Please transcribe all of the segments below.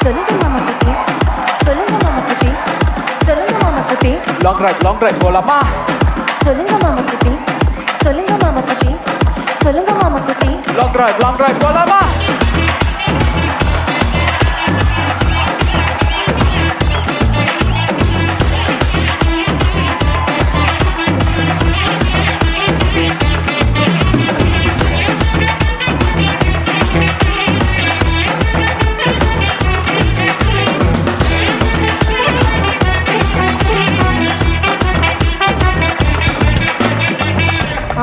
சொல்லுங்க மாமா குட்டி, சொல்லுங்க மாமா குட்டி, சொல்லுங்க மாமா குட்டி. லாங் டிரைவ் போலாமா? சொல்லுங்க மாமா குட்டி, சொல்லுங்க மாமா குட்டி, சொல்லுங்க மாமா குட்டி. லாங் டிரைவ் போலாமா?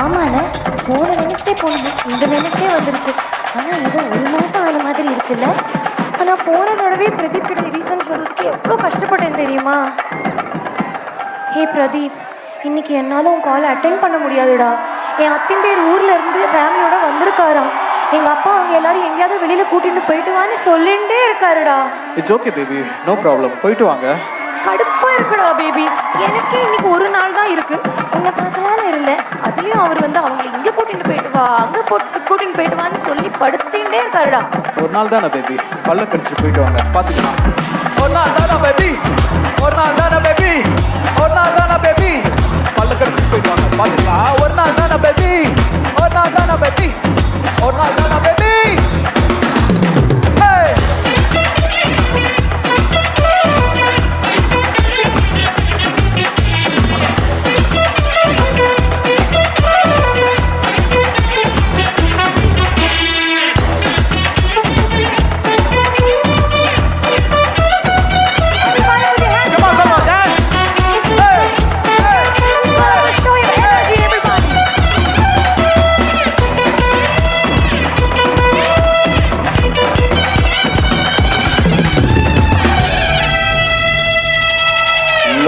ஆமால, போன வெனஸ்டே போனது, இந்த வெனஸ்டே வந்துருச்சு. ஆனால் ஏதோ ஒரு மாதம் ஆன மாதிரி இருக்குல்ல. ஆனால் போன தடவை பிரதீப் கிட்ட ரீசன் சொல்கிறதுக்கு எவ்வளோ கஷ்டப்பட்டேன் தெரியுமா? ஹே பிரதீப், இன்னைக்கு என்னால் உன் காலை அட்டென்ட் பண்ண முடியாதுடா. என் அத்தின் பேர் ஊரில் இருந்து ஃபேமிலியோட வந்திருக்காராம். எங்கள் அப்பா அவங்க எல்லாரும் எங்கேயாவது வெளியில் கூட்டிகிட்டு போயிட்டு வான்னு சொல்லிகிட்டே இருக்காருடா. It's okay baby, no problem, போயிட்டு வாங்க. கடுப்பாக இருக்குடா பேபி. எனக்கே இன்னைக்கு ஒரு நாள் தான் இருக்குது. உன்னை பார்க்கலான்னு இருந்தேன். அதுலேயும் அவர் வந்து அவங்களை இங்கே கூட்டிகிட்டு போயிட்டு வா, அங்கே கூட்டிகிட்டு போயிட்டு வான்னு சொல்லி படுத்திகிட்டே இருக்காருடா. ஒரு நாள் தானே பேபி, பல்ல கடிச்சு போயிட்டு வாங்க, பார்த்துக்கலாம். ஒரு நாள் தானே பேபி, ஒரு நாள் தானே பேபி, ஒரு நாள் தானே பேபி, பல்ல கடிச்சு போயிட்டு வாங்க, பார்த்துக்கலாம். ஒரு நாள் தானே பேபி, ஒரு நாள் தானே பேபி, ஒரு நாள் தானே பேபி.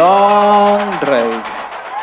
Long drive.